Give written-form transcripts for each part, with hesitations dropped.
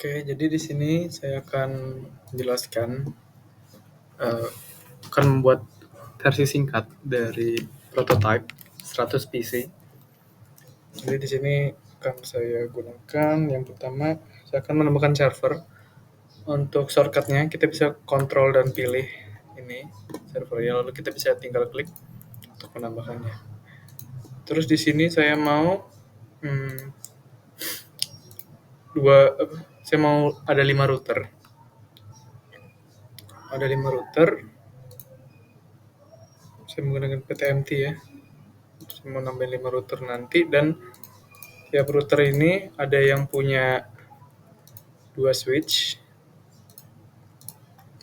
Oke, jadi di sini saya akan menjelaskan, akan membuat versi singkat dari prototype 100 PC. Jadi di sini akan saya gunakan yang pertama, saya akan menemukan server. Untuk shortcutnya kita bisa kontrol dan pilih ini servernya, lalu kita bisa tinggal klik untuk menambahkannya. Terus di sini saya mau saya mau ada 5 router. Ada 5 router. Saya menggunakan PTMT ya. Saya mau nambahin 5 router nanti, dan tiap router ini ada yang punya 2 switch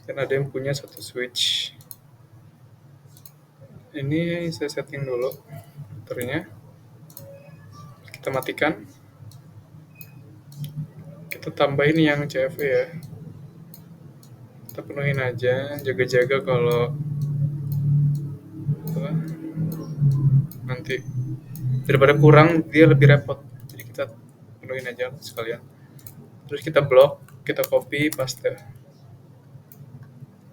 dan ada yang punya 1 switch. Ini saya setting dulu routernya. Kita matikan. Kita tambahin yang CFE ya. Kita penuhin aja, jaga-jaga kalau nanti daripada kurang dia lebih repot. Jadi kita penuhin aja sekalian. Terus kita blok, kita copy, paste.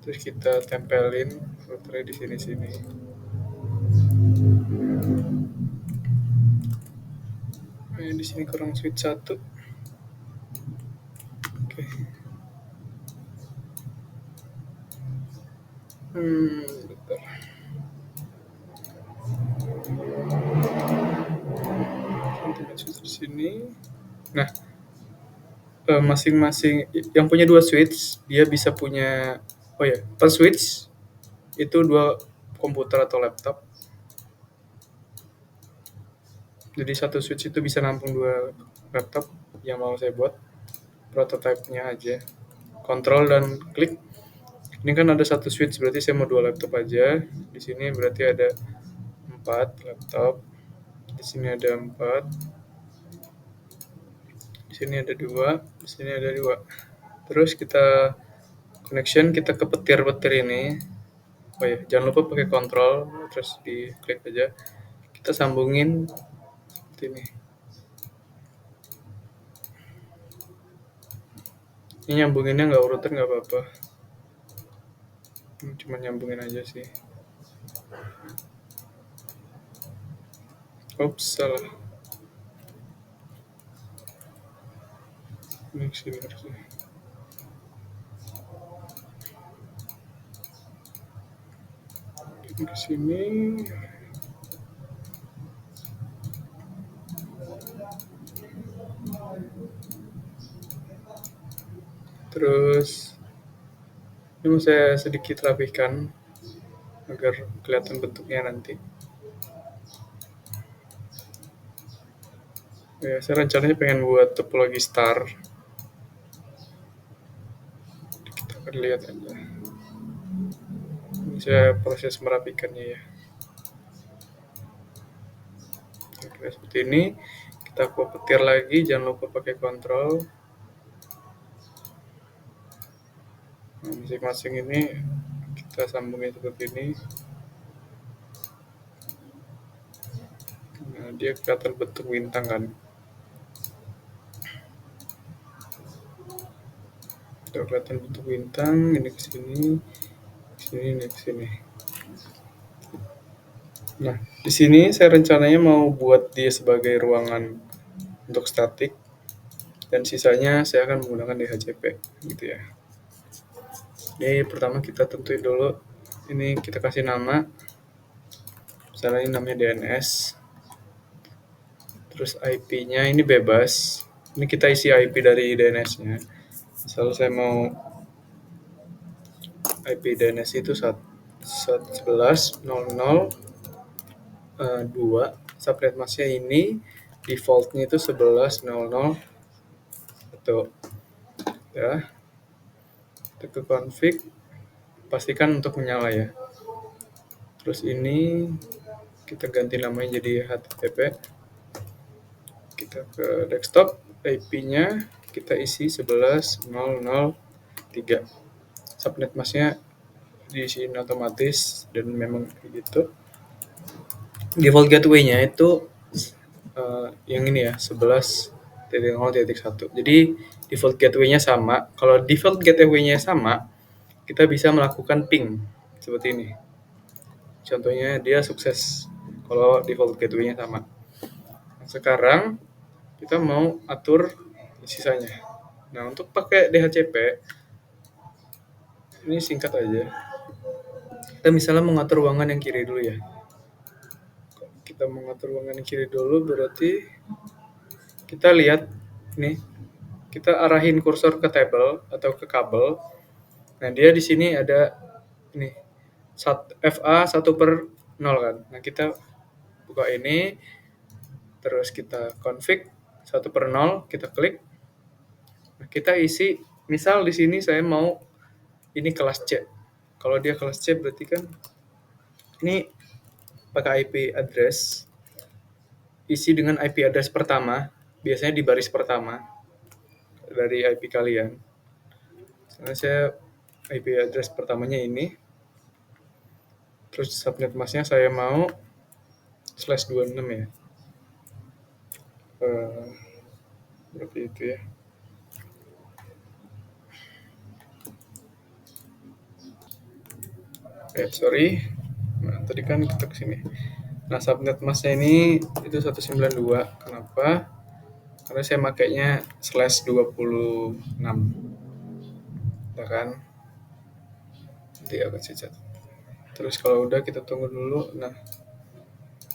Terus kita tempelin routernya di sini-sini. Di sini kurang switch 1. Oke. Bentar. Switch di sini. Nah, masing-masing yang punya 2 switch dia bisa punya, per switch itu 2 komputer atau laptop. Jadi 1 switch itu bisa nampung 2 laptop. Yang mau saya buat prototype-nya aja. Kontrol dan klik. Ini kan ada 1 switch, berarti saya mau 2 laptop aja. Di sini berarti ada 4 laptop. Di sini ada 4. Di sini ada 2, di sini ada 2. Terus kita connection, kita ke petir-petir ini. Jangan lupa pakai kontrol, terus diklik aja. Kita sambungin seperti ini. Ini nyambunginnya nggak urutan nggak apa-apa. Cuma nyambungin aja sih. Oops, salah. Ini sini harusnya. Ini ke sini. Terus ini mau saya sedikit rapihkan agar kelihatan bentuknya nanti. Ya, saya rencananya pengen buat topologi star. Kita akan lihat aja. Ini saya proses merapikannya ya. Oke, seperti ini. Kita petir lagi, jangan lupa pakai kontrol. Nah, masing-masing ini kita sambungin seperti ini. Nah, dia kelihatan bentuk bintang kan. Udah kelihatan bentuk bintang, ini ke sini, ini ke sini. Nah, di sini saya rencananya mau buat dia sebagai ruangan untuk statik, dan sisanya saya akan menggunakan DHCP gitu ya. Jadi pertama kita tentuin dulu, ini kita kasih nama, misalnya ini namanya DNS. Terus IP-nya ini bebas. Ini kita isi IP dari DNS-nya. Misalnya saya mau IP DNS itu 11.0.0.2. Subnet masknya ini default-nya itu 11.0.0.1. Ya. Kita ke config, pastikan untuk menyala ya. Terus ini kita ganti namanya jadi HTTP. Kita ke desktop, IP-nya kita isi 11.0.0.3. Subnet masknya diisiin otomatis dan memang begitu. Default gateway-nya itu yang ini ya, 11.0.1. Jadi default gateway-nya sama. Kalau default gateway-nya sama, kita bisa melakukan ping seperti ini. Contohnya dia sukses kalau default gateway-nya sama. Sekarang kita mau atur sisanya. Nah, untuk pakai DHCP, ini singkat aja. Kita misalnya mengatur ruangan yang kiri dulu ya. Kita mengatur ruangan yang kiri dulu, berarti kita lihat nih, kita arahin kursor ke table atau ke kabel. Nah, dia di sini ada ini FA 1/0 kan. Nah, kita buka ini, terus kita config 1/0, kita klik. Nah, kita isi, misal di sini saya mau ini kelas C. Kalau dia kelas C berarti kan ini pakai IP address, isi dengan IP address pertama, biasanya di baris pertama dari IP kalian. Karena saya IP address pertamanya ini, terus subnet masknya saya mau /26 ya. Berarti itu ya. Sorry. Nah, tadi kan kita ke sini. Nah, subnet masknya ini itu 192. Kenapa? Karena saya makainya /26. Ya kan? Nanti akan saya catat. Terus kalau udah kita tunggu dulu. Nah,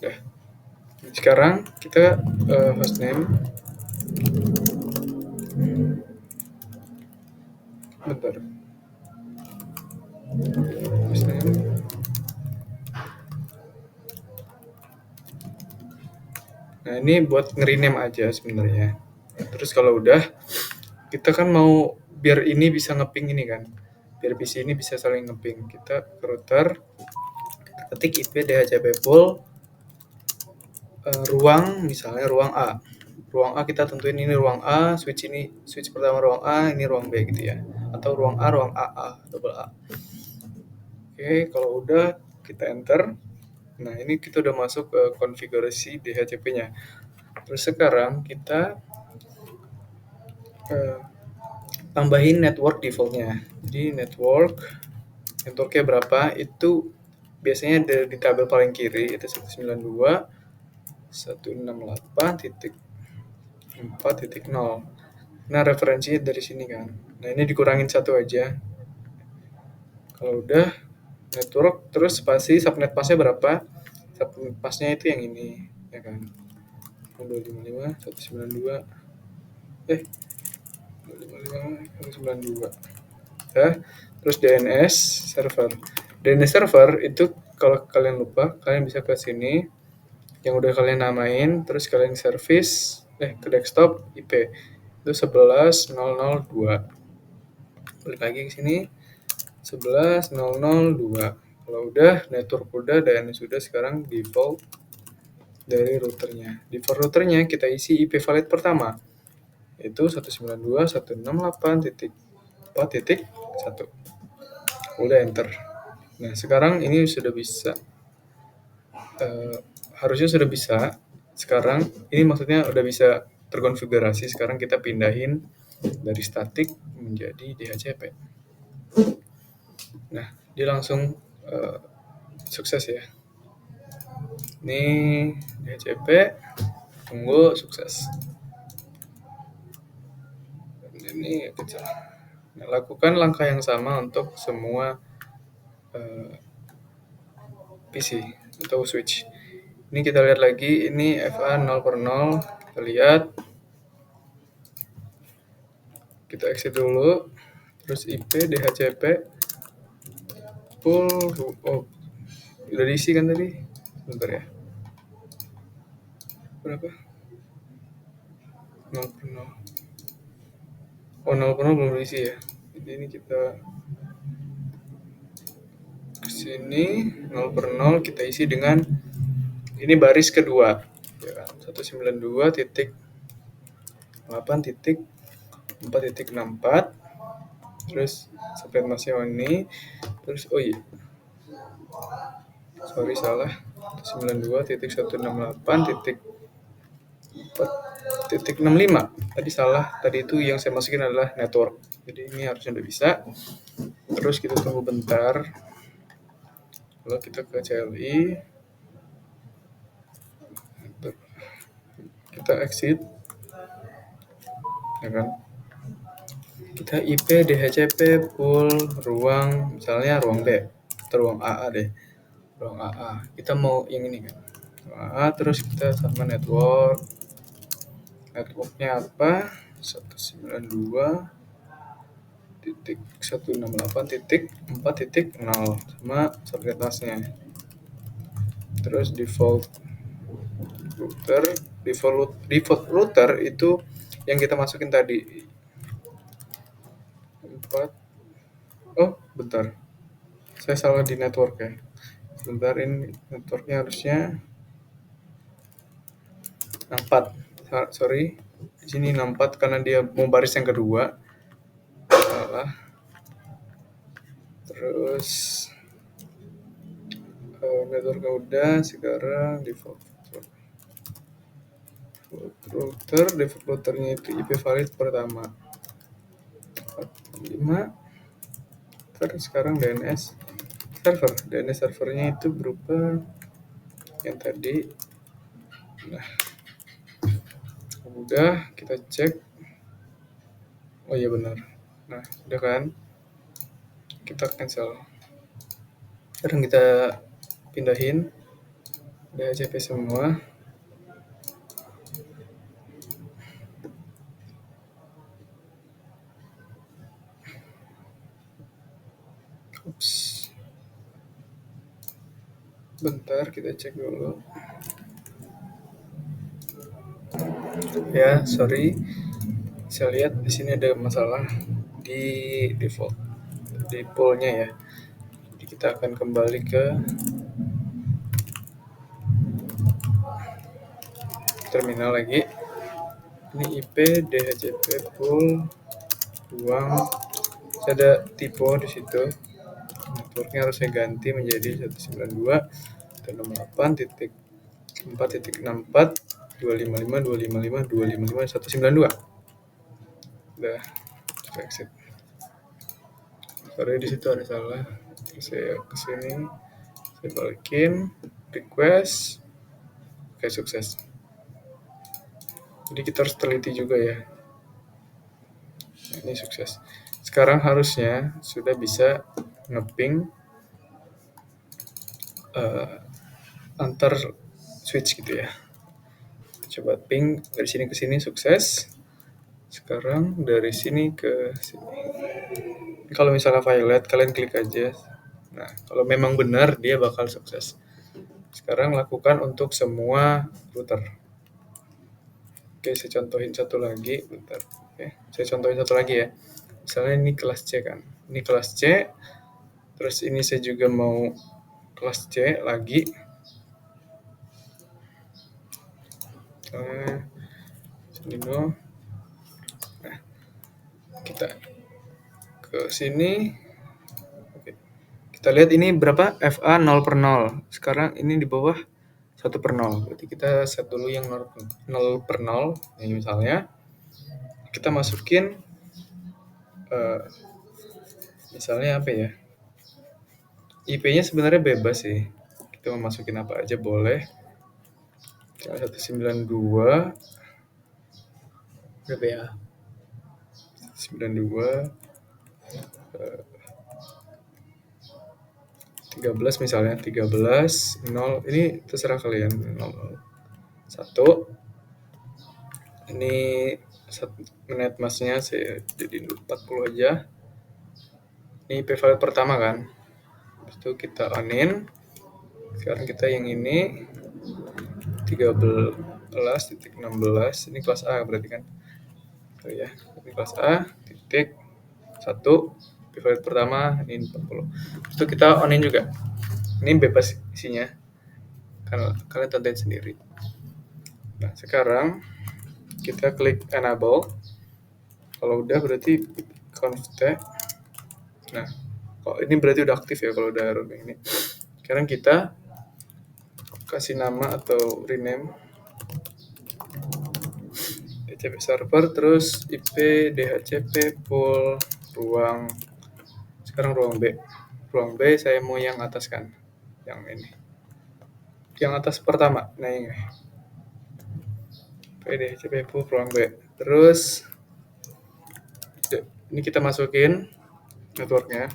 udah. Sekarang kita hostname. Bentar. Hostname. Nah, ini buat nge-rename aja sebenarnya. Terus kalau udah, kita kan mau biar ini bisa ngeping ini kan. Biar PC ini bisa saling ngeping. Kita ke router, ketik IP DHCP pool, ruang, misalnya ruang A. Ruang A kita tentuin ini ruang A, switch pertama ruang A, ini ruang B gitu ya. Atau ruang A, ruang AA, double A. Oke, kalau udah kita enter. Nah, ini kita udah masuk ke konfigurasi DHCP-nya. Terus sekarang kita tambahin network default-nya. Jadi networknya berapa, itu biasanya di tabel paling kiri, itu 192.168.4.0. Nah, referensinya dari sini kan. Nah, ini dikurangin satu aja. Kalau udah, network, terus spasi subnet pass-nya berapa? Subnet pass-nya itu yang ini, ya kan. 255, 192. 255, 192. Ya, terus DNS server. DNS server itu kalau kalian lupa, kalian bisa ke sini yang udah kalian namain, terus kalian service ke desktop IP itu 11.0.0.2. Balik lagi ke sini 11.0.0.2. Kalau udah network udah dan sudah, sekarang default dari routernya. Default routernya kita isi IP valid pertama itu 192.168.4.1. Udah enter. Nah, sekarang ini sudah bisa, harusnya sudah bisa. Sekarang ini maksudnya udah bisa terkonfigurasi. Sekarang kita pindahin dari statik menjadi DHCP. Nah, dia langsung sukses ya. Ini DHCP, tunggu sukses. Ini kecil. Nah, lakukan langkah yang sama untuk semua PC atau switch. Ini kita lihat lagi, ini FA 0/0. Kita lihat. Kita exit dulu. Terus IP DHCP pool. Udah diisi kan tadi? Bentar ya. Berapa? 0/0. 0/0 belum diisi ya. Jadi ini kita kesini 0/0 kita isi dengan ini baris kedua, ya kan? 192.8.4.64. Terus subnet masknya ini, terus sorry salah, 192.168.4 titik 65. Tadi salah, tadi itu yang saya masukin adalah network. Jadi ini harusnya udah bisa. Terus kita tunggu bentar. Kalau kita ke CLI, kita exit, ya kan? Kita IP DHCP pool ruang, misalnya ruang B atau ruang AA deh. Ruang AA. Kita mau yang ini kan. Ruang AA, terus kita sama network. Networknya apa? 192.168.4.0 sama subnet masknya. Terus default router itu yang kita masukin tadi 4. Oh bentar, saya salah di network ya. Bentar, ini networknya harusnya 64. Sorry, di sini 64 karena dia mau baris yang kedua. Salah. Terus networknya udah, sekarang default routernya itu IP valid pertama 5. Terus sekarang DNS servernya itu berupa yang tadi. Nah, udah kita cek. Oh iya benar. Nah, udah kan? Kita cancel. Sekarang kita pindahin DHCP semua. Ups. Bentar, kita cek dulu. Ya, sorry. Saya lihat di sini ada masalah di default di poolnya ya. Jadi kita akan kembali ke terminal lagi. Ini IP DHCP pool ruang. Ada tipe di situ. Networknya harus saya ganti menjadi 192.4.4.64.255.255.255.192. Udah, kita exit. Sorry di situ ada salah. Terus saya kesini, saya balikin request. Oke, sukses. Jadi kita harus teliti juga ya. Nah, ini sukses. Sekarang harusnya sudah bisa ngeping antar switch gitu ya. Coba ping dari sini ke sini, sukses. Sekarang dari sini ke sini. Kalau misalnya violet, kalian klik aja. Nah, kalau memang benar, dia bakal sukses. Sekarang lakukan untuk semua router. Oke, saya contohin satu lagi. Bentar. Oke, saya contohin satu lagi ya. Misalnya ini kelas C kan. Ini kelas C. Terus ini saya juga mau kelas C lagi. Sini dong. Nah, kita ke sini. Oke. Kita lihat ini berapa? FA 0/0. Sekarang ini di bawah 1/0. Berarti kita set dulu yang 0/0. Nah, misalnya kita masukin misalnya apa ya? IP-nya sebenarnya bebas sih. Kita mau masukin apa aja boleh. 192 berapa ya? 92 13 misalnya, 13 0, ini terserah kalian. 0 1 ini net masnya saya jadi 40 aja. Ini IP file pertama kan. Habis itu kita onin. Sekarang kita yang ini 13.16, ini kelas A berarti kan. Oh ya, ini kelas A titik 1 pivot pertama, ini 40. Itu kita onin juga. Ini bebas isinya. Kalian tentuin sendiri. Nah, sekarang kita klik enable. Kalau udah berarti conft. Nah, kalau ini berarti udah aktif ya kalau udah error ini. Sekarang kita kasih nama atau rename DHCP server, terus IP DHCP pool ruang, sekarang ruang B. Ruang B saya mau yang atas kan, yang ini, yang atas pertama. Nah ini IP DHCP pool ruang B. Terus ini kita masukin networknya.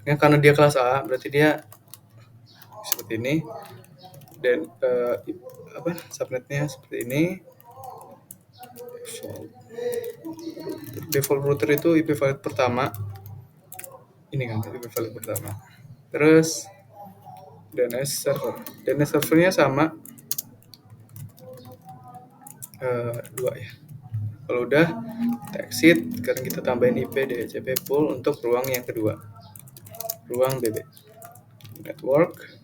Karena dia kelas A, berarti dia seperti ini. Dan subnetnya seperti ini. Default router itu IP valid pertama. Ini kan IP valid pertama. Terus DNS server. DNS servernya sama 2 ya. Kalau udah kita exit, sekarang kita tambahin IP DHCP pool untuk ruang yang kedua, ruang BB. Network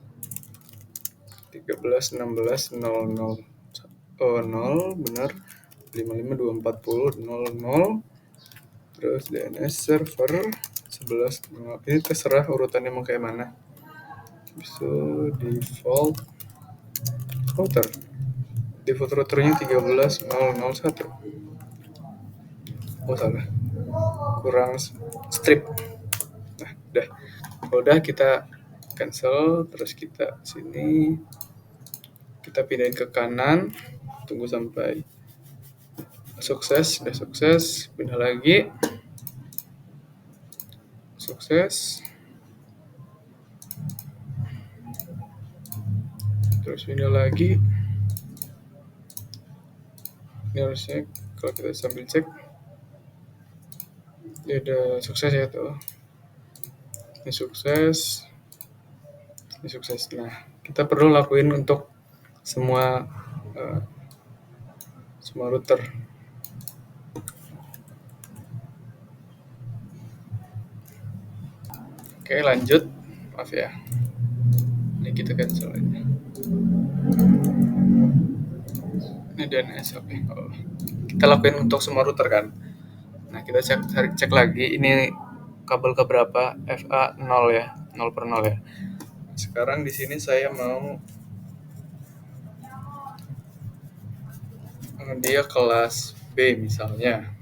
13.16.00 0 benar 55.240.00. Terus DNS server 11. Ini terserah urutannya mau kayak mana. So default router. Default routernya 13.001. Oh salah. Kurang strip. Nah, udah. Kalau udah kita cancel, terus kita sini, kita pindahin ke kanan, tunggu sampai sukses. Udah sukses, pindah lagi, sukses, terus pindah lagi. Ini harusnya kalau kita sambil cek dia udah sukses ya tuh. Ini sukses, ini sukses. Nah, kita perlu lakuin untuk semua router. Oke, lanjut. Maaf ya. Ini kita cancel aja. Ini DNS oke. Oh. Kita lakuin untuk semua router kan. Nah, kita cek lagi ini kabel keberapa, FA 0 ya, 0/0 ya. Sekarang di sini saya mau dia kelas B misalnya.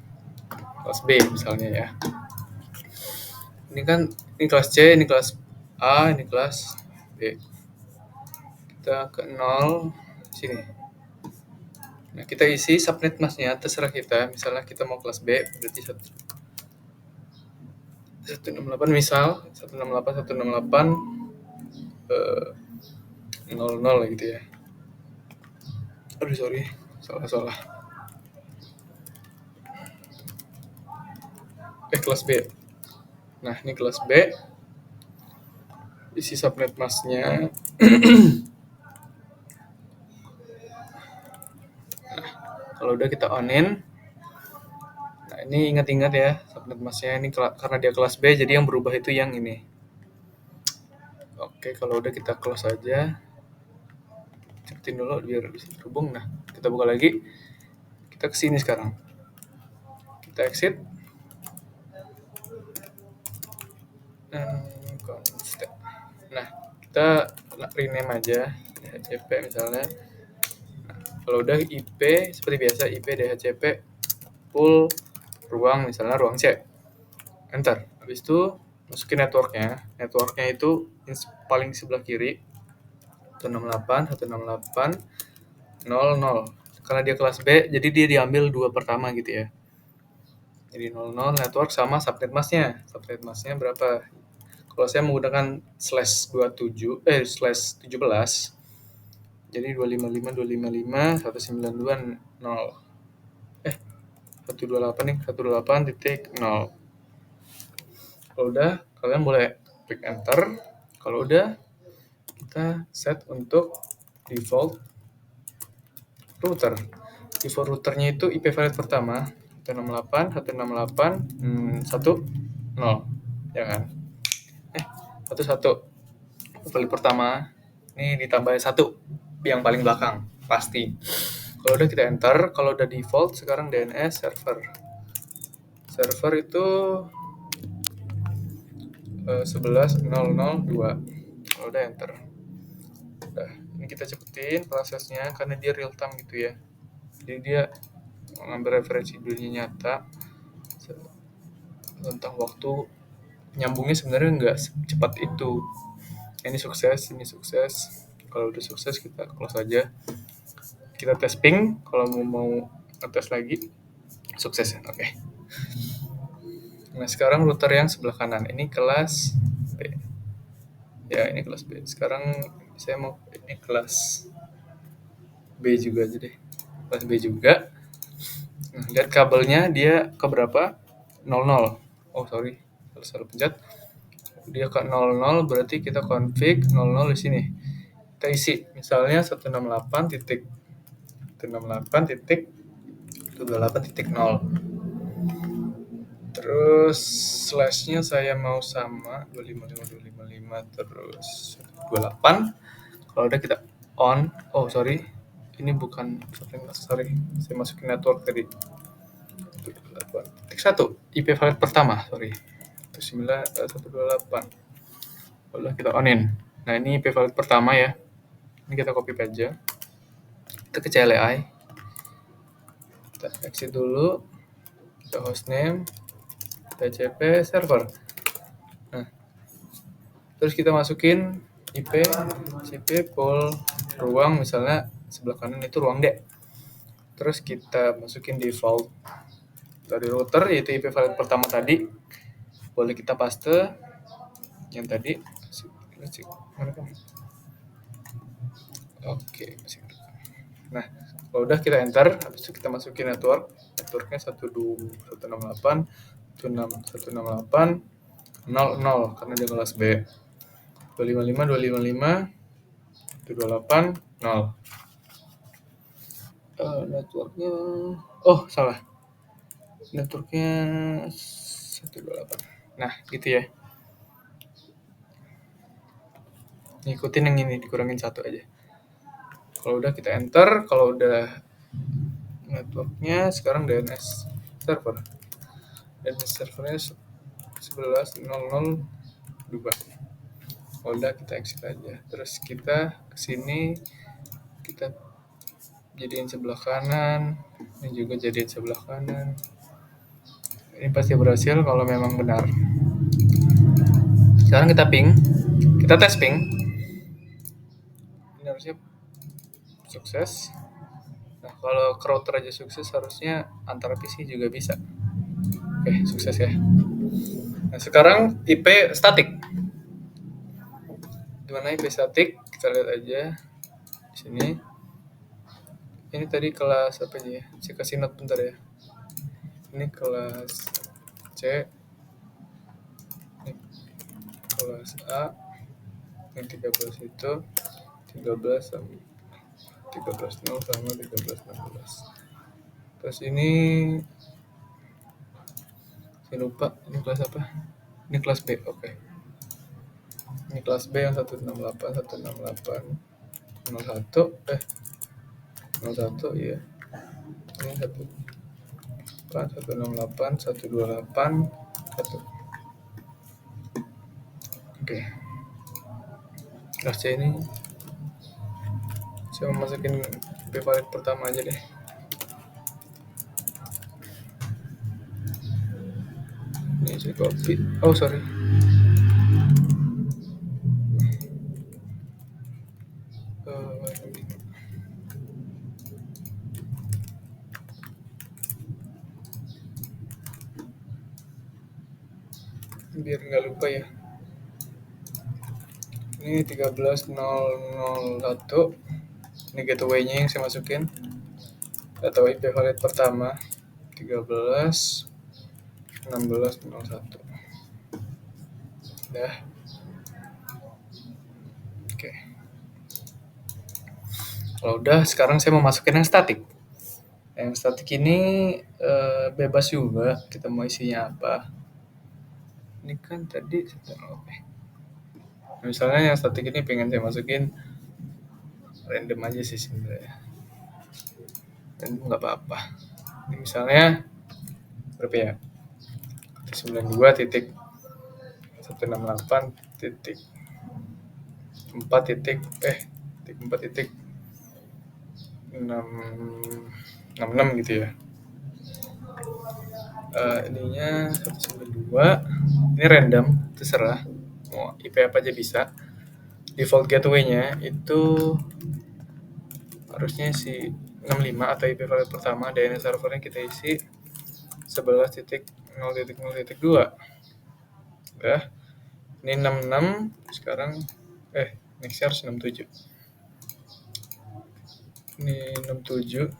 Kelas B misalnya ya. Ini kan ini kelas C, ini kelas A, ini kelas B. Kita ke 0 sini. Nah, kita isi subnet masknya terserah kita. Misalnya kita mau kelas B, berarti 168 misal 168 00 gitu ya. Aduh sorry, salah. Kelas B. Nah, ini kelas B. Isi subnet masknya. Nah, kalau udah kita onin. Nah, ini ingat-ingat ya, subnet masknya ini karena dia kelas B, jadi yang berubah itu yang ini. Oke, kalau udah kita close aja. Cepetin dulu biar bisa terhubung. Nah, kita buka lagi. Kita kesini sekarang. Kita exit. Nah, kita rename aja DHCP misalnya. Nah, kalau udah IP seperti biasa, IP DHCP pool ruang misalnya ruang C. Enter. Habis itu masukin networknya. Networknya itu paling sebelah kiri 168.168.00. Karena dia kelas B, jadi dia diambil 2 pertama gitu ya. Jadi 00 network sama subnet masknya. Subnet masknya berapa? Kalau saya menggunakan /27 /17. Jadi 255.255.192.0. 128 nih, 128.0. Kalau udah, kalian boleh klik enter. Kalau udah, kita set untuk default router. Default routernya itu IP valid pertama 168.168.10 ya kan? 11 valid pertama ini ditambahin 1 yang paling belakang pasti. Kalau udah kita enter, kalau udah default sekarang DNS server itu 11.002. Kalau udah enter. Udah, ini kita cepetin prosesnya karena dia real time gitu ya. Jadi dia mengambil referensi dunia nyata tentang waktu, nyambungnya sebenarnya nggak secepat itu. Ini sukses, ini sukses. Kalau udah sukses kita close aja. Kita tes ping. Kalau mau ngetes lagi, sukses ya. Oke. Nah sekarang router yang sebelah kanan ini kelas B. Ya ini kelas B. Sekarang saya mau ini kelas B juga aja deh. Kelas B juga. Nah, lihat kabelnya dia ke berapa? 00. Oh sorry, salah pencet. Dia ke 00 berarti kita config 00 di sini. Kita isi misalnya 168 titik 168 titik 128 titik 0. Terus slashnya saya mau sama 255 terus 28. Kalau udah kita on. Oh sorry, ini bukan sorry, saya masukin network tadi. 128.1 IP file pertama, sorry. 128. Udah kita onin. Nah ini IP file pertama ya. Ini kita copy aja. Kita ke CLI. Kita exit dulu. Kita hostname. TCP server. Nah, terus kita masukin IP CP pool ruang, misalnya sebelah kanan itu ruang D. Terus kita masukin default dari router, yaitu IP file pertama tadi. Boleh kita paste yang tadi. Oke, nah kalau udah kita enter, habis itu kita masukin networknya 168 168 00 karena dia kelas B. 255 255 128 0. Networknya salah, networknya 128. Nah gitu ya, ngikutin yang ini, dikurangin satu aja. Kalau udah kita enter. Kalau udah networknya sekarang DNS server, DNS servernya 11.0.0.2. Kalau udah kita exit aja. Terus kita kesini, kita jadiin sebelah kanan, ini juga jadiin sebelah kanan. Ini pasti berhasil kalau memang benar. Sekarang kita ping, kita tes ping. Ini harusnya sukses. Nah kalau router aja sukses, harusnya antara PC juga bisa. Oke, sukses ya. Nah sekarang IP statik. Gimana IP statik? Kita lihat aja di sini. Ini tadi kelas apa aja ya? Saya kasih note bentar ya. Ini kelas C, ini kelas A, yang 13 itu 13 sama 13.0 sama 13.16. Terus ini saya lupa, ini kelas apa? Ini kelas B, oke. Ini kelas B yang 168 168 01 01 iya. Ini 168 128 1. Oke. Kelas C ini saya mau masukin IP file pertama aja deh. Ini saya copy. Oh sorry. Biar nggak lupa ya. Ini 13.001. Ini gateway-nya yang saya masukin. Atau IP valid pertama 13.16.01. Dah. Oke. Kalau udah, sekarang saya mau masukin yang statik. Yang statik ini bebas juga, kita mau isinya apa. Ini kan tadi misalnya yang statik ini pengen saya masukin random aja sih sebenarnya. Dan nggak apa-apa. Ini misalnya berapa ya? 92 titik 168 titik 4 titik 4 titik 6 66 gitu ya. Ininya 192. Ini random, terserah. Mau IP apa aja bisa. Default gateway-nya itu harusnya si 65 atau IP file pertama, DNS servernya kita isi 11.0.0.2. Udah. Ini 66, sekarang next harus 67. Ini 67.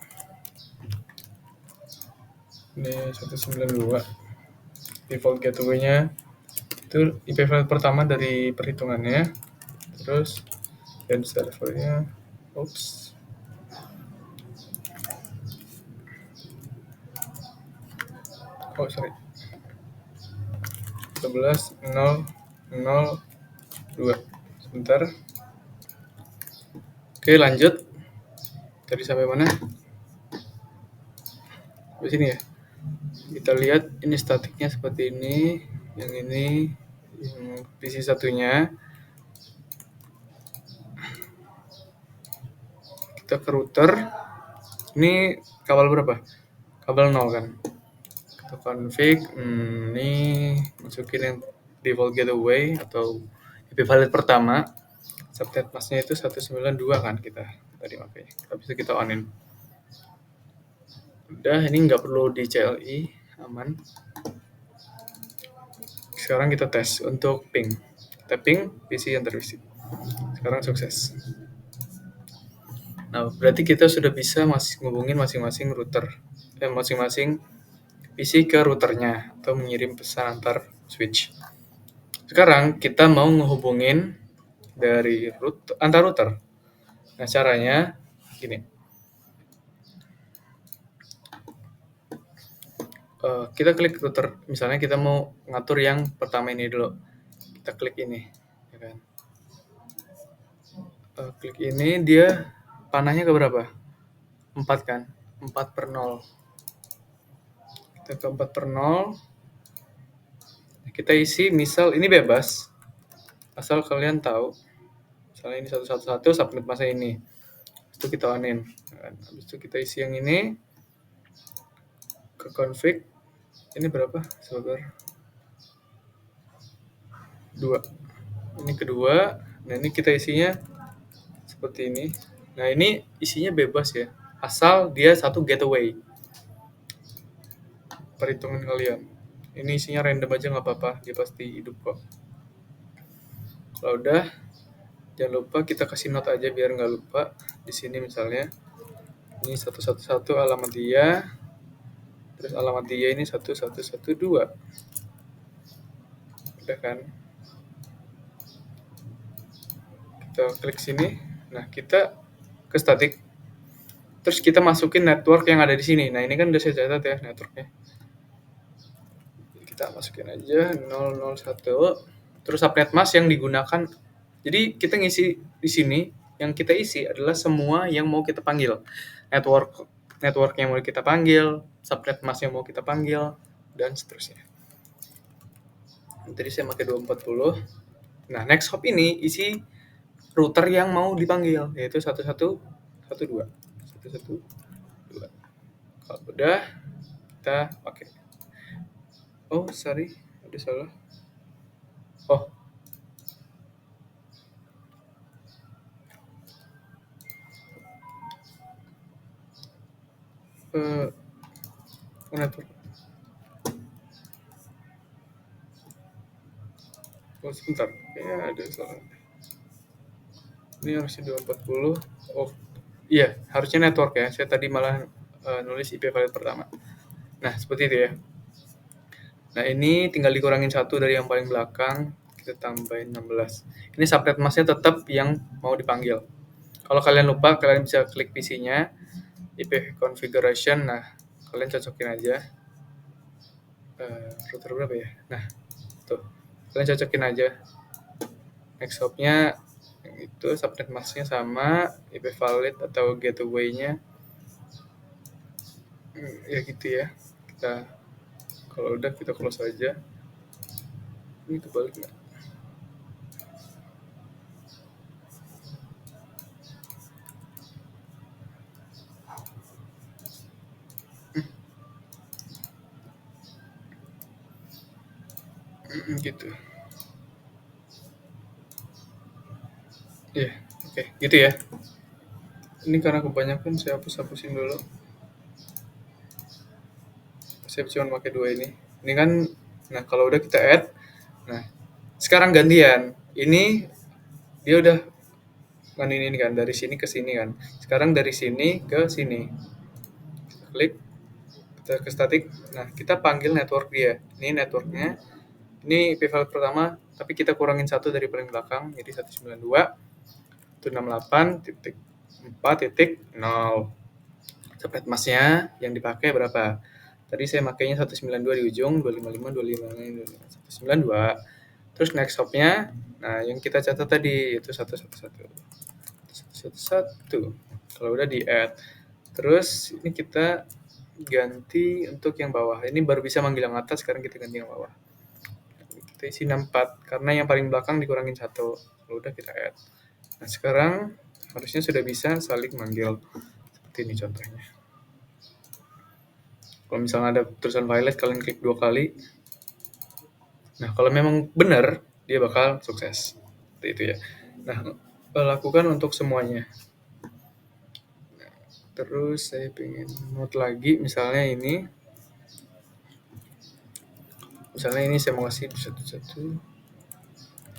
Ini 192. Default gateway-nya itu IP file pertama dari perhitungannya. Terus dan servernya, sorry, 11.0.0.2. Sebentar. Oke, lanjut. Tadi sampai mana? Di sini ya. Kita lihat ini statiknya seperti ini. Yang ini yang PC satunya. Kita ke router. Ini kabel berapa? Kabel 0 kan. Kita config. Ini masukin yang default gateway atau IP valid pertama. Subnet masknya itu 192 kan kita tadi makanya. Habis itu kita onin. Udah, ini nggak perlu di CLI, aman. Sekarang kita tes untuk ping. Kita ping PC yang terisi. Sekarang sukses. Nah, berarti kita sudah bisa ngubungin masing-masing router, masing-masing PC ke routernya atau mengirim pesan antar switch. Sekarang kita mau ngehubungin dari antar router. Nah, caranya gini. Kita klik router, misalnya kita mau ngatur yang pertama ini dulu. Kita klik ini, ya kan? Klik ini, dia panahnya ke berapa? 4 kan? 4/0. Kita ke 4/0. Kita isi, misal ini bebas. Asal kalian tahu. Misalnya ini 111, submit masa ini. Itu kita onin. Habis itu kita isi yang ini. Ke config. Ini berapa? Sabar. 2. Ini kedua. Nah, ini kita isinya seperti ini. Nah, ini isinya bebas ya. Asal dia satu gateway. Perhitungan kalian. Ini isinya random aja nggak apa-apa. Dia pasti hidup kok. Kalau udah, jangan lupa kita kasih note aja biar nggak lupa. Di sini misalnya, ini 111 alamat dia. Terus alamat dia ini 1112. Udah kan? Kita klik sini. Nah, kita ke static. Terus kita masukin network yang ada di sini. Nah, ini kan udah saya catat ya networknya. Kita masukin aja 001. Terus subnet mask yang digunakan. Jadi kita ngisi di sini, yang kita isi adalah semua yang mau kita panggil. Network yang mau kita panggil, subnet mask yang mau kita panggil, dan seterusnya. Tadi saya pakai 240. Nah, next hop ini isi router yang mau dipanggil, yaitu 1112. 1112. Kalau udah, kita pakai. Oh, sorry. Ada salah. Oh. Network. Oh, sebentar. Kayaknya ada salah. Ini harusnya 240. Oh, iya. Harusnya network ya. Saya tadi malah nulis IP valid pertama. Nah, seperti itu ya. Nah, ini tinggal dikurangin 1 dari yang paling belakang. Kita tambahin 16. Ini subnet masknya tetap yang mau dipanggil. Kalau kalian lupa, kalian bisa klik PC-nya. IP configuration. Nah, kalian cocokin aja. Router berapa ya? Nah, tuh. Kalian cocokin aja. Next hop-nya itu subnet masknya sama, IP valid atau gateway-nya. Ya gitu ya. Kita kalau udah kita close aja. Ini kebalik nggak? Gitu. Iya, oke, gitu ya. Ini karena kebanyakan saya hapus-hapusin dulu. Saya cuma pakai dua ini. Ini kan, nah kalau udah kita add, nah sekarang gantian. Ini dia udah kan ini kan dari sini ke sini kan. Sekarang dari sini ke sini. Kita klik, kita ke static. Nah kita panggil network dia. Ini networknya. Ini pivot pertama, tapi kita kurangin satu dari paling belakang, jadi 192.168.4.0. Subnet masknya yang dipakai berapa? Tadi saya makainya 192 di ujung, 255, 192. Terus next hopnya, nah yang kita catat tadi itu 111. Kalau udah di add. Terus ini kita ganti untuk yang bawah. Ini baru bisa manggil yang atas, sekarang kita ganti yang bawah. Kita isi 64, karena yang paling belakang dikurangin 1. Kalau udah kita add. Nah sekarang harusnya sudah bisa saling manggil. Seperti ini contohnya. Kalau misalnya ada tulisan violet, kalian klik 2 kali. Nah, kalau memang benar, dia bakal sukses. Seperti itu ya. Nah, lakukan untuk semuanya. Nah, terus saya pengen note lagi, misalnya ini. Misalnya ini saya mau kasih 11,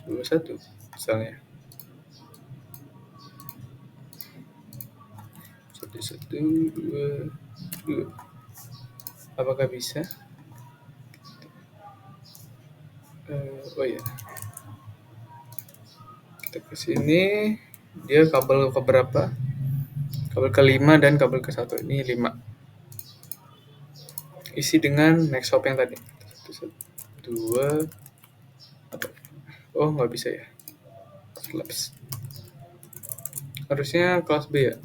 21, misalnya. 1, 2. Apakah bisa? Oh iya. Kita ke sini, dia kabel ke berapa? Kabel ke-5 dan kabel ke-1. Ini 5. Isi dengan next hop yang tadi. 1, 2. Oh, nggak bisa ya. Labs. Harusnya kelas B ya.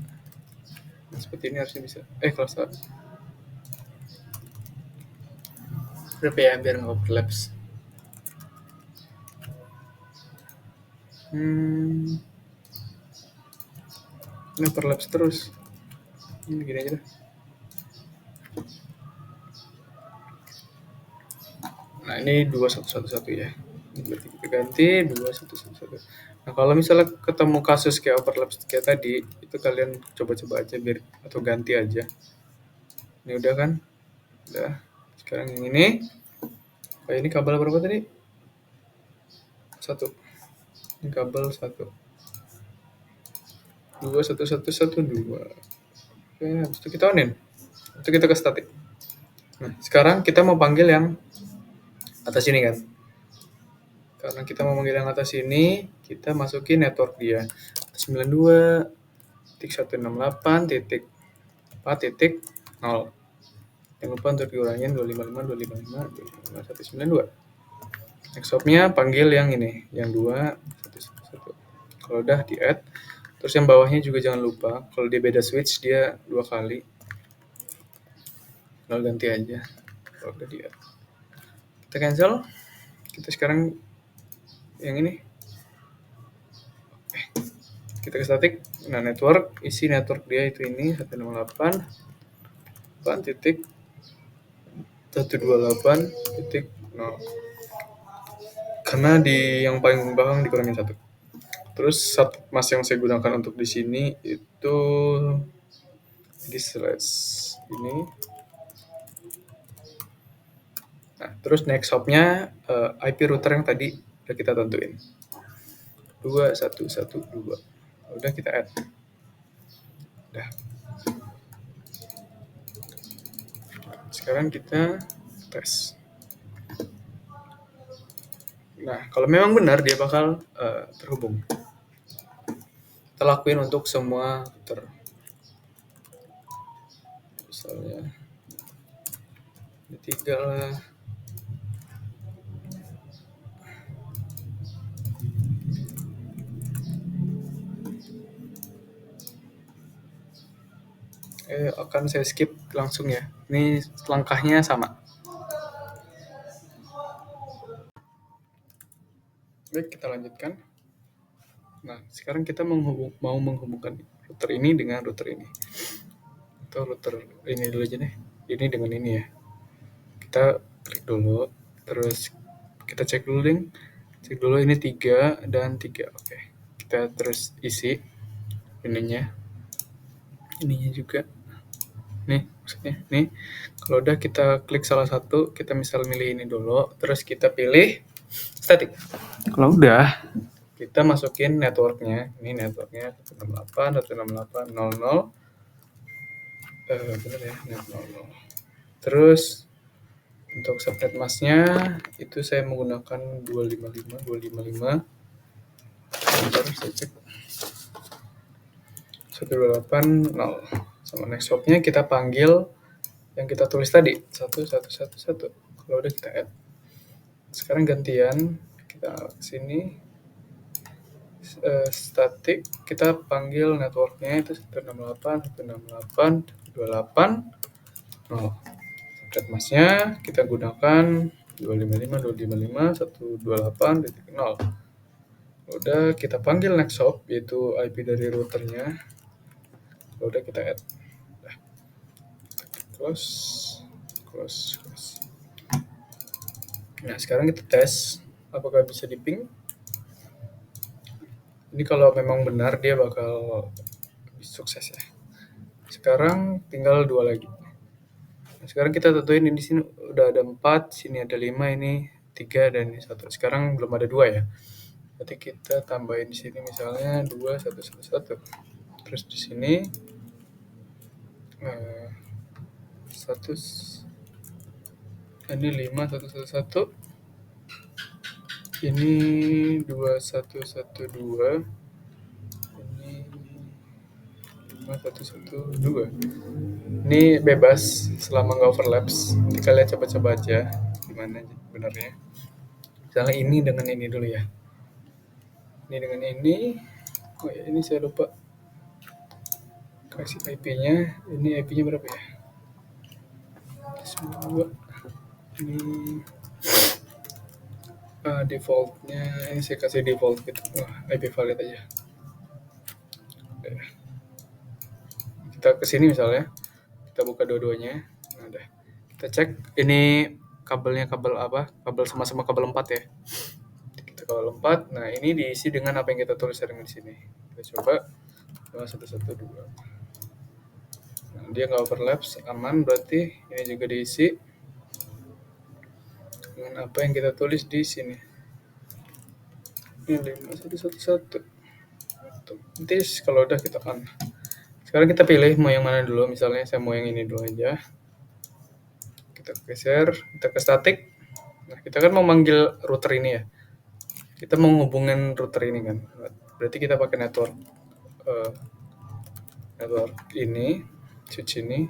Nah, seperti ini harusnya bisa. Kelas A. Berapa ya biar nggak overlaps? Ini overlaps terus. Ini gini aja deh. Nah, ini 2111 ya. Ini berarti kita ganti 2111. Nah, kalau misalnya ketemu kasus kayak overlaps kayak tadi, itu kalian coba-coba aja biar atau ganti aja. Ini udah kan? Udah. Sekarang yang ini. Kayak ini kabel berapa tadi? 1. Ini kabel 1. 21112. Oke, habis itu kita onin. Itu kita ke static. Nah, sekarang kita mau panggil yang atas ini kan. Karena kita mau manggil yang atas ini, kita masukin network dia. 92.168.4.0. Jangan lupa untuk diurangin 255, 192. Next hopnya panggil yang ini, yang 2, 1. Kalau udah di add, terus yang bawahnya juga jangan lupa. Kalau dia beda switch, dia 2 kali. Lalu ganti aja. Kalau udah di add. Kita cancel. Kita sekarang yang ini. Kita ke static. Nah, network, isi network dia itu ini 168.128.0. Karena di yang paling belakang dikurangin 1. Terus mas yang saya gunakan untuk di sini itu di slash ini. Nah, terus next hopnya IP router yang tadi udah kita tentuin. 2112. Udah kita add. Udah. Sekarang kita tes. Nah, kalau memang benar dia bakal terhubung. Kita lakuin untuk semua router. Misalnya ini 3 lah. Akan saya skip langsung ya. Ini langkahnya sama. Baik, kita lanjutkan. Nah, sekarang kita mau menghubungkan router ini dengan router ini. Atau router ini dulu aja deh. Ini dengan ini ya. Kita klik dulu, terus Kita cek dulu deh. Cek dulu ini 3 dan 3. Oke. Kita terus isi ininya juga. Nih, maksudnya nih. Kalau udah kita klik salah satu, kita misal milih ini dulu, terus kita pilih static. Kalau udah, kita masukin networknya. Ini networknya 168.168.00. Bener ya, net 00. Terus untuk subnet masknya itu saya menggunakan 255. Bentar, saya cek. 128.0. Sama next hopnya kita panggil yang kita tulis tadi 1111. Kalau udah kita add. Sekarang gantian kita sini static, kita panggil networknya itu 168.168.280. Subnet masknya kita gunakan 255.255.128.0. Udah kita panggil next hop yaitu IP dari routernya. Udah kita add. Close. Nah, sekarang kita tes apakah bisa di ping. Ini kalau memang benar dia bakal sukses ya. Sekarang tinggal 2 lagi. Nah, sekarang kita tentuin ini di sini udah ada 4, sini ada 5, ini 3 dan ini 1. Sekarang belum ada 2 ya. Berarti kita tambahin di sini misalnya 2 1 1 1. Terus di sini 1 ini 5 1 1 1. Ini 2 1 1 2. Ini 5 1 1 2. Ini bebas selama nggak overlaps. Nanti kalian coba-coba aja gimana benernya. Misalnya ini dengan ini dulu ya. Ini dengan ini. Oh ya, ini saya lupa kasih IP-nya. Ini IP-nya berapa ya? 2. Ini defaultnya ini saya kasih default gitu. IP valid aja. Kita kesini misalnya, kita buka dua-duanya. Nah, udah. Kita cek ini kabelnya kabel apa? Kabel sama-sama kabel 4 ya. Kita kabel 4. Nah, ini diisi dengan apa yang kita tulis dengan di sini. Kita coba 112. Nah, dia nggak overlaps, aman, berarti ini juga diisi dengan apa yang kita tulis di sini. Ini 5111. Nanti kalau udah kita on. Sekarang kita pilih mau yang mana dulu, misalnya saya mau yang ini dulu aja. Kita geser, kita ke static. Nah, kita kan mau manggil router ini ya. Kita mau ngubungin router ini kan. Berarti kita pakai network ini, switch ini.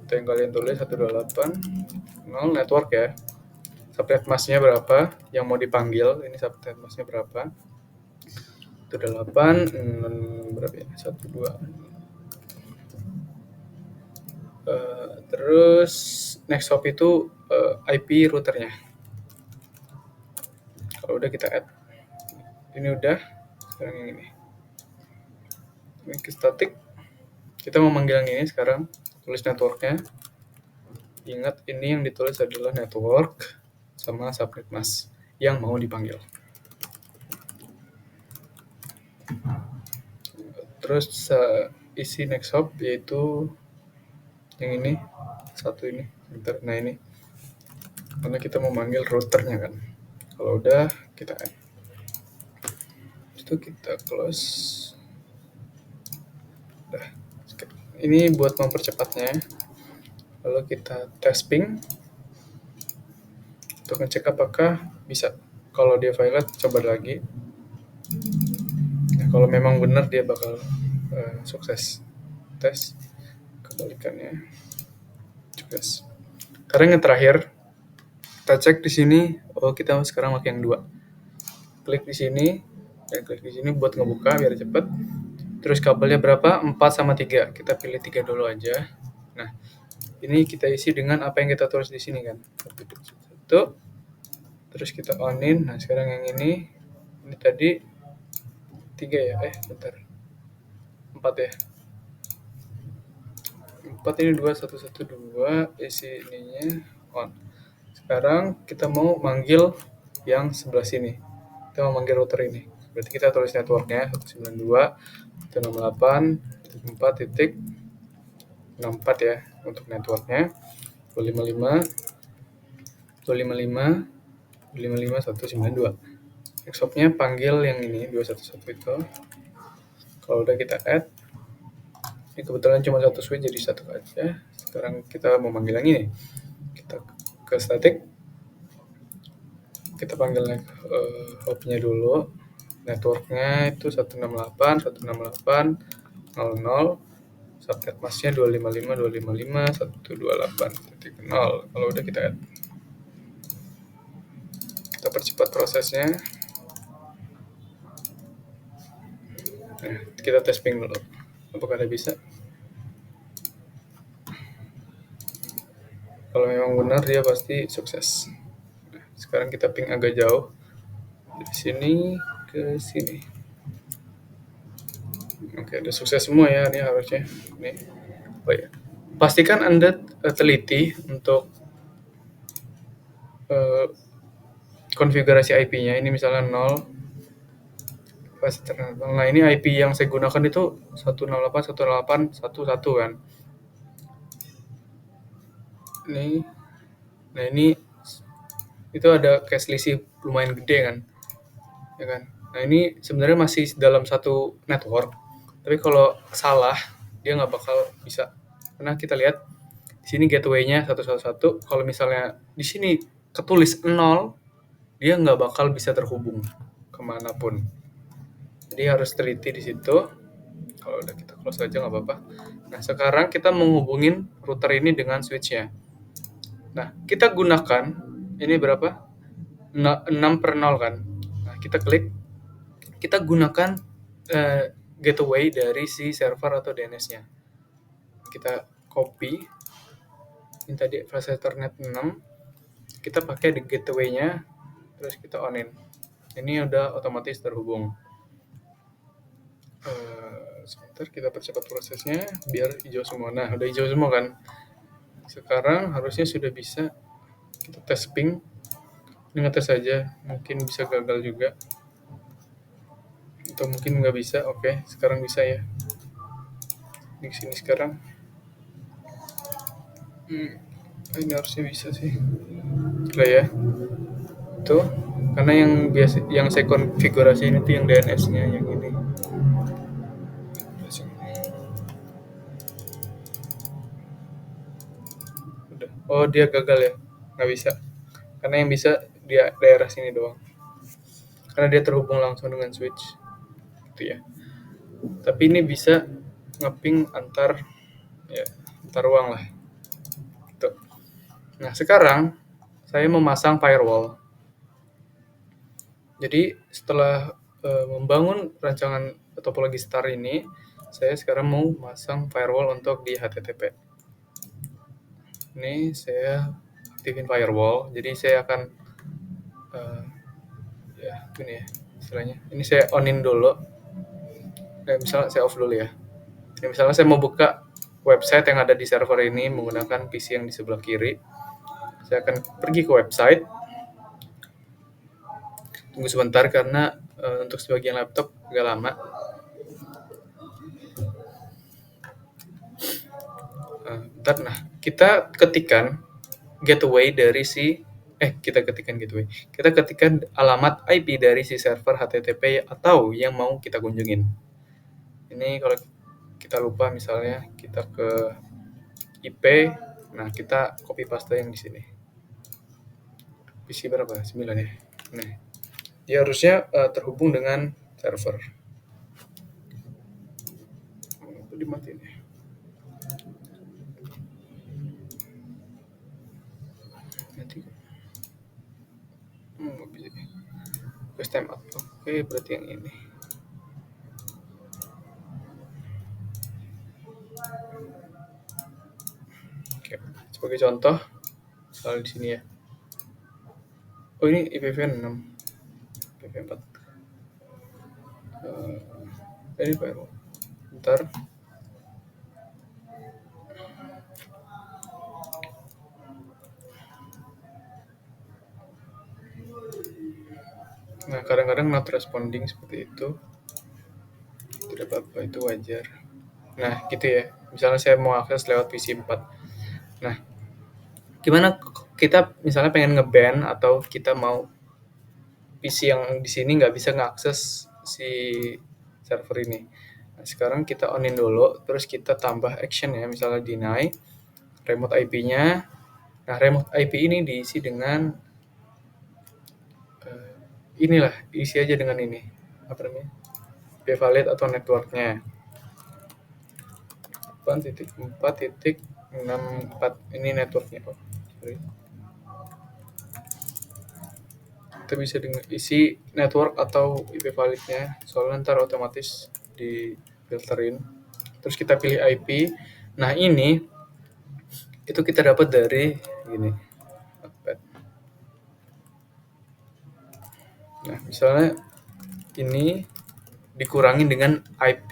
Itu yang kalian tulis 128.0 network ya. Subnet masknya berapa yang mau dipanggil, ini subnet masknya berapa. 128 berapa ya? 12. Terus next hop itu IP routernya. Kalau udah kita add. Ini udah. Sekarang yang ini. Ini ke static. Kita mau manggil yang ini sekarang. Tulis networknya. Ingat ini yang ditulis adalah network sama subnet mask yang mau dipanggil. Terus isi next hop yaitu yang ini satu ini. Bentar, nah ini karena kita mau manggil routernya kan. Kalau udah kita add. Itu kita close. Udah. Ini buat mempercepatnya. Lalu kita tes ping untuk ngecek apakah bisa. Kalau dia valid, coba lagi. Nah, kalau memang benar dia bakal sukses. Tes kebalikannya sukses. Karena yang terakhir kita cek di sini. Oh, kita sekarang pakai yang 2. Klik di sini dan klik di sini buat ngebuka biar cepet. Terus kabelnya berapa? 4 sama 3. Kita pilih 3 dulu aja. Nah, ini kita isi dengan apa yang kita tulis di sini kan. 1. Terus kita onin. Nah, sekarang yang ini tadi 3 ya. Bentar. 4 ya. 4 ini 2 1 1 2 isi ininya on. Sekarang kita mau manggil yang sebelah sini. Kita mau manggil router ini. Berarti kita tulis networknya 192.168.4.64 ya untuk networknya. 255.255.192. Nextopnya panggil yang ini 211 itu. Kalau udah kita add, ini kebetulan cuma satu switch jadi satu aja. Sekarang kita mau manggil yang ini. Kita ke static, kita panggil hopnya dulu. Networknya itu 168.168.00. Subnet masknya 255.255.128.0. Kalau udah kita add, kita percepat prosesnya. Nah, kita tes ping dulu. Apakah ada bisa? Kalau memang benar dia pasti sukses. Nah, sekarang kita ping agak jauh dari sini ke sini. Oke, udah sukses semua ya ini harusnya. Nih, oh ya. Pastikan Anda teliti untuk konfigurasi IP-nya. Ini misalnya 0. Nah, ini IP yang saya gunakan itu 168.168.1.1 kan. Nah ini itu ada kayak selisih lumayan gede kan, ya kan. Nah ini sebenarnya masih dalam satu network, tapi kalau salah dia nggak bakal bisa. Karena kita lihat di sini gateway-nya 111. Kalau misalnya di sini ketulis 0, dia nggak bakal bisa terhubung kemanapun. Jadi harus teliti di situ. Kalau udah kita close aja nggak apa-apa. Nah sekarang kita menghubungin router ini dengan switch-nya. Nah kita gunakan ini berapa? 6/0 kan. Nah, kita klik, kita gunakan gateway dari si server atau DNS-nya. Kita copy, ini tadi flash ethernet 6, kita pakai di gateway-nya, terus kita on-in. Ini udah otomatis terhubung. Sebentar, kita percepat prosesnya biar hijau semua. Nah, udah hijau semua kan. Sekarang harusnya sudah bisa kita tes ping. Ini ngetes saja, mungkin bisa gagal juga. Atau mungkin nggak bisa. Oke, sekarang bisa ya. Di sini sekarang. Ini harusnya bisa sih. Lah ya. Tuh, karena yang saya konfigurasi ini tuh yang DNS-nya yang ini. Udah. Oh, dia gagal ya. Nggak bisa. Karena yang bisa dia daerah sini doang. Karena dia terhubung langsung dengan switch. Gitu ya. Tapi ini bisa ngeping antar ruang lah. Gitu. Nah, sekarang saya memasang firewall. Jadi setelah membangun rancangan topologi star ini, saya sekarang mau masang firewall untuk di HTTP. Ini saya aktifin firewall, jadi saya akan gini ya istilahnya. Ini saya on-in dulu. Misalnya saya off dulu ya. Misalnya saya mau buka website yang ada di server ini menggunakan PC yang di sebelah kiri. Saya akan pergi ke website. Tunggu sebentar karena untuk sebagian laptop agak lama. Nah, kita ketikkan gateway dari kita ketikkan alamat IP dari si server HTTP atau yang mau kita kunjungin. Ini kalau kita lupa misalnya kita ke IP, nah kita copy paste yang di sini. PC berapa? 9 ya. Nah, dia harusnya terhubung dengan server. Dimatiin ya. Nanti bisa. Time up. Oke, berarti yang ini. Oke, sebagai contoh, soal di sini ya. Oh ini IPv6, IPv4. Ini firewall. Bentar. Nah, kadang-kadang not responding seperti itu. Tidak apa-apa, itu wajar. Nah, gitu ya. Misalnya saya mau akses lewat PC 4. Nah, gimana kita misalnya pengen nge-ban atau kita mau PC yang di sini nggak bisa ngakses si server ini. Nah, sekarang kita onin dulu, terus kita tambah action ya, misalnya deny remote IP-nya. Nah, remote IP ini diisi dengan inilah, isi aja dengan ini. Apa namanya? Valid atau networknya. 8.4.64 ini networknya. Oh, sorry. Kita bisa dengan isi network atau IP validnya, soalnya ntar otomatis di filterin. Terus kita pilih IP. Nah, ini itu kita dapat dari gini. Nah, misalnya ini dikurangin dengan IP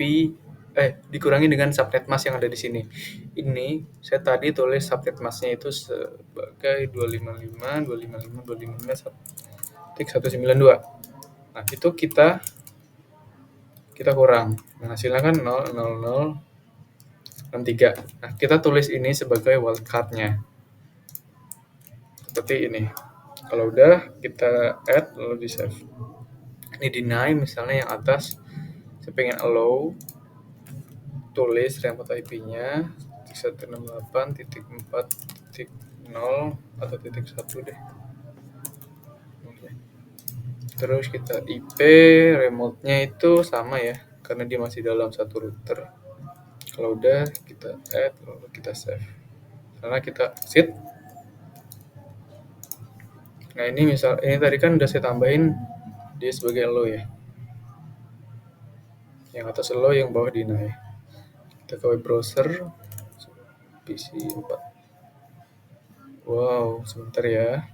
dikurangi dengan subnet mask yang ada di sini. Ini saya tadi tulis subnet masknya itu sebagai 255.255.255.192. Nah, itu kita kurang. Nah, hasilnya kan 00063. Nah, kita tulis ini sebagai wildcard-nya. Seperti ini. Kalau udah kita add lalu di save. Ini deny misalnya yang atas saya pengen allow, tulis remote IP-nya 168.4.0 atau .1 deh. Terus kita IP remote-nya itu sama ya, karena dia masih dalam satu router. Kalau udah kita add lalu kita save. Karena kita exit. Nah, ini tadi kan udah saya tambahin dia sebagai allow ya. Yang atas allow, yang bawah deny. Kita ke web browser PC 4. Wow, sebentar ya.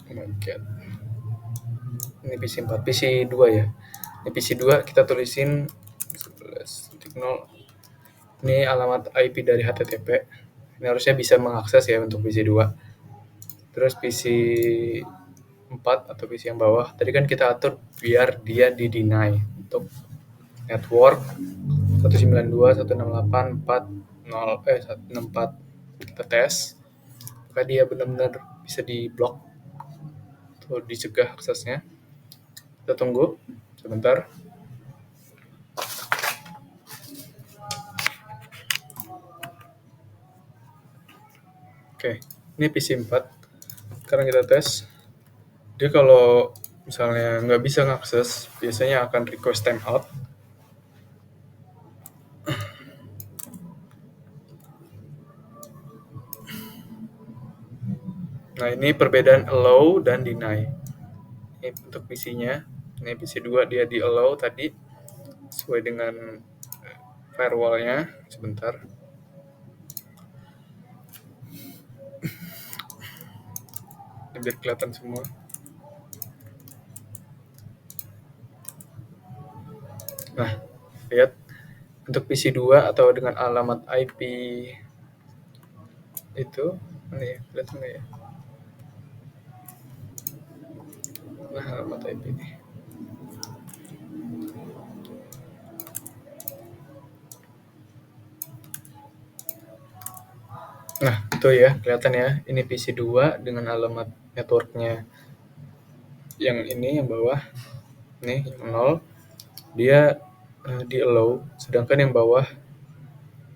Oh my god. Ini PC 4, PC 2 ya. Ini PC 2 kita tulisin 11.0. Ini alamat IP dari HTTP. Ini harusnya bisa mengakses ya untuk PC 2. Terus PC 4 atau PC yang bawah, tadi kan kita atur biar dia di deny untuk network 192.168.4.0 kita tes apakah dia benar-benar bisa di block atau dicegah aksesnya. Kita tunggu sebentar. Oke, ini PC 4. Sekarang kita tes. Dia kalau misalnya nggak bisa ngakses, biasanya akan request timeout. Nah, ini perbedaan allow dan deny. Ini untuk PC-nya. Ini PC 2 dia di allow tadi sesuai dengan firewall-nya. Sebentar. Ini biar kelihatan semua. Nah, lihat untuk PC 2 atau dengan alamat IP itu, mana ya? Kelihatan nggak ya? Nah, alamat IP ini. Nah, itu ya, kelihatan ya. Ini PC 2 dengan alamat networknya yang ini, yang bawah. Nih, yang 0. Dia di allow, sedangkan yang bawah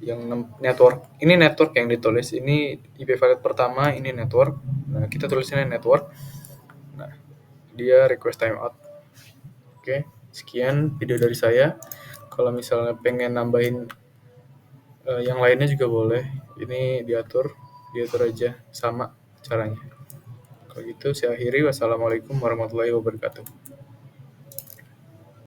yang network, ini network yang ditulis, ini IP valid pertama, ini network. Nah, kita tulisnya network. Nah, dia request timeout. Oke, sekian video dari saya. Kalau misalnya pengen nambahin yang lainnya juga boleh. Ini diatur aja sama caranya. Kalau gitu saya akhiri. Wassalamualaikum warahmatullahi wabarakatuh.